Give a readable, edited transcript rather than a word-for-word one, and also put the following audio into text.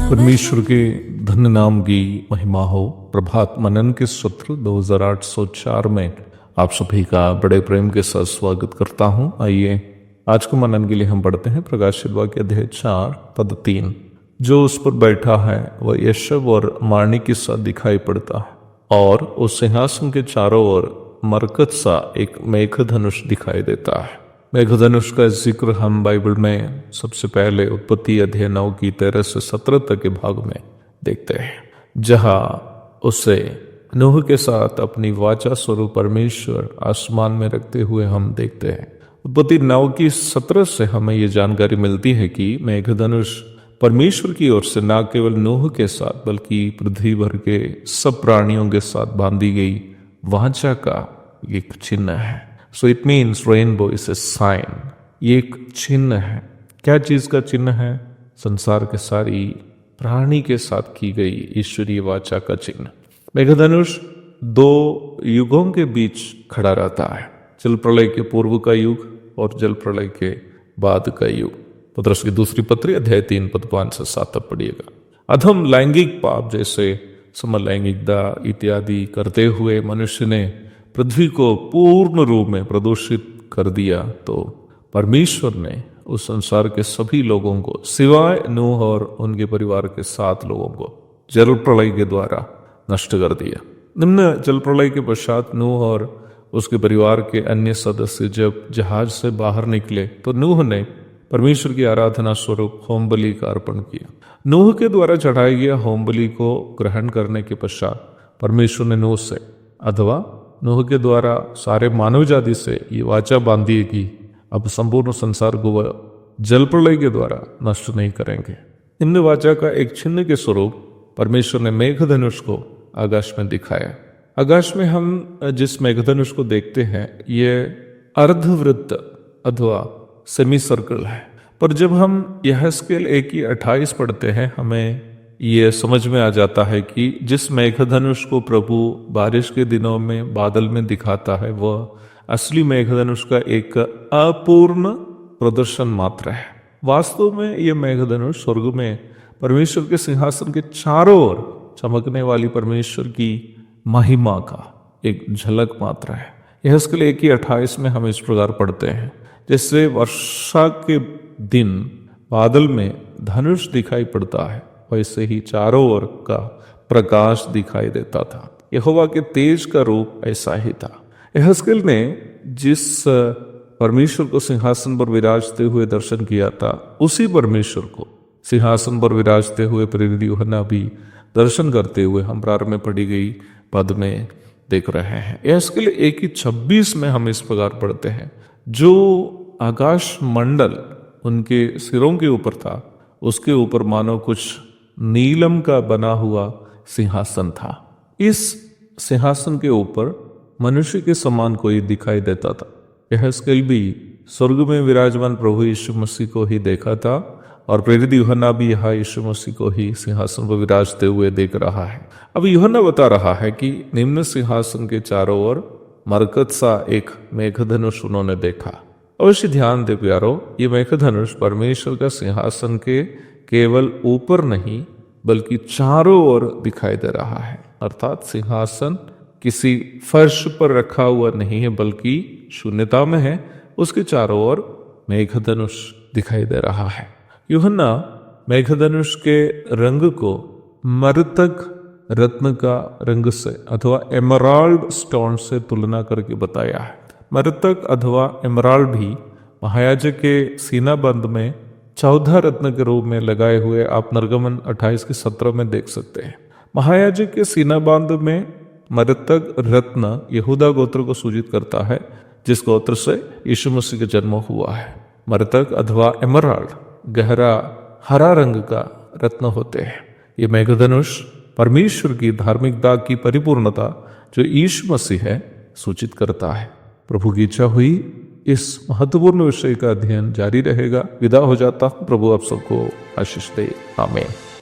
परमेश्वर के धन्य नाम की महिमा हो। प्रभात मनन के सत्र 2804 में आप सभी का बड़े प्रेम के साथ स्वागत करता हूं। आइए आज के मनन के लिए हम पढ़ते हैं प्रकाशित वाक्य अध्याय 4 पद 3। जो उस पर बैठा है वह यशब और मारणी के साथ दिखाई पड़ता है और उस सिंहासन के चारों ओर मरकत सा एक मेघधनुष दिखाई देता है। मेघधनुष का जिक्र हम बाइबल में सबसे पहले उत्पत्ति अध्याय 9 की 13 से 17 तक के भाग में देखते हैं, जहां उसे नूह के साथ अपनी वाचा स्वरूप परमेश्वर आसमान में रखते हुए हम देखते हैं। उत्पत्ति 9 की 17 से हमें ये जानकारी मिलती है कि मेघधनुष परमेश्वर की ओर से न केवल नूह के साथ बल्कि पृथ्वी भर के सब प्राणियों के साथ बांधी गई वाचा का एक चिन्ह है। So it means rainbow is a sign. ये एक चिन्ह है। क्या चीज का चिन्ह है? संसार के सारी प्राणी के साथ की गई ईश्वरीय वाचा का चिन्ह। मेघधनुष दो युगों के बीच खड़ा रहता है, जल प्रलय के पूर्व का युग और जल प्रलय के बाद का युग। पतरस की दूसरी पत्री अध्याय 3 पद 5 से 7 तक पढ़िएगा। अधम लैंगिक पाप जैसे समलैंगिकता इत्यादि करते हुए मनुष्य ने पृथ्वी को पूर्ण रूप में प्रदूषित कर दिया, तो परमेश्वर ने उस संसार के सभी लोगों को सिवाय नूह और उनके परिवार के 7 लोगों को जल प्रलय के द्वारा नष्ट कर दिया। निम्न जल प्रलय के पश्चात नूह और उसके परिवार के अन्य सदस्य जब जहाज से बाहर निकले तो नूह ने परमेश्वर की आराधना स्वरूप होम बलि का अर्पण किया। नूह के द्वारा चढ़ाया गया होम बलि को ग्रहण करने के पश्चात परमेश्वर ने नूह से अथवा नूह के द्वारा सारे मानव जाति से ये वाचा बांधी कि अब संपूर्ण संसार को वह जल प्रलय के द्वारा नष्ट नहीं करेंगे। निम्न वाचा का एक चिन्ह के स्वरूप परमेश्वर ने मेघधनुष को आकाश में दिखाया। आकाश में हम जिस मेघधनुष को देखते हैं ये अर्धवृत्त अथवा सेमी सर्कल है, पर जब हम यह स्केल 1:28 पढ़ते हैं हमें ये समझ में आ जाता है कि जिस मेघधनुष को प्रभु बारिश के दिनों में बादल में दिखाता है वह असली मेघधनुष का एक अपूर्ण प्रदर्शन मात्र है। वास्तव में यह मेघधनुष स्वर्ग में परमेश्वर के सिंहासन के चारों ओर चमकने वाली परमेश्वर की महिमा का एक झलक मात्र है। यह स्केल 1:28 में हम इस प्रकार पढ़ते हैं, जैसे वर्षा के दिन बादल में धनुष दिखाई पड़ता है वैसे ही चारों ओर का प्रकाश दिखाई देता था। यहोवा के तेज का रूप ऐसा ही था। यहेजकेल ने जिस परमेश्वर को सिंहासन पर विराजते हुए दर्शन किया था उसी परमेश्वर को सिंहासन पर विराजते हुए प्रेरित यूहन्ना भी दर्शन करते हुए हम प्रारंभ में पढ़ी गई पद में देख रहे हैं। यहेजकेल 1:26 में हम इस प्रकार पढ़ते हैं, जो आकाश मंडल उनके सिरों के ऊपर था उसके ऊपर मानो कुछ नीलम का बना हुआ सिंहासन था। इस सिंहासन के ऊपर मनुष्य के समान कोई दिखाई देता था। यहेजकेल भी स्वर्ग में विराजमान प्रभु यीशु मसीह को ही देखा था और प्रेरित यूहन्ना भी यहाँ यीशु मसीह को ही सिंहासन पर विराजते हुए देख रहा है। अब यूहन्ना बता रहा है कि निम्न सिंहासन के चारों ओर मरकत सा एक मेघधनुष उन्होंने देखा। अवश्य ध्यान दे प्यारो, ये मेघधनुष परमेश्वर का सिंहासन के केवल ऊपर नहीं बल्कि चारों ओर दिखाई दे रहा है। अर्थात सिंहासन किसी फर्श पर रखा हुआ नहीं है बल्कि शून्यता में है, उसके चारों ओर मेघधनुष दिखाई दे रहा है। यूहन्ना मेघधनुष के रंग को मरतक रत्न का रंग से अथवा एमराल्ड स्टोन से तुलना करके बताया है। मरतक अथवा एमराल्ड भी महायाजक के सीनाबंद में 14 रत्न के रूप में लगाए हुए आप निर्गमन 28 के 17 में देख सकते हैं। महायाजक के सीना बांध में मरतक रत्न यहूदा गोत्र को सूचित करता है, जिस गोत्र से यीशु मसीह का जन्म हुआ है। मरतक अथवा एमराल्ड गहरा हरा रंग का रत्न होते हैं। ये मेघधनुष परमेश्वर की धार्मिकता की परिपूर्णता जो यीशु मसीह है सूचित करता है। प्रभु की इच्छा हुई इस महत्वपूर्ण विषय का अध्ययन जारी रहेगा। विदा हो जाता हूं। प्रभु आप सबको आशीष दे। आमीन।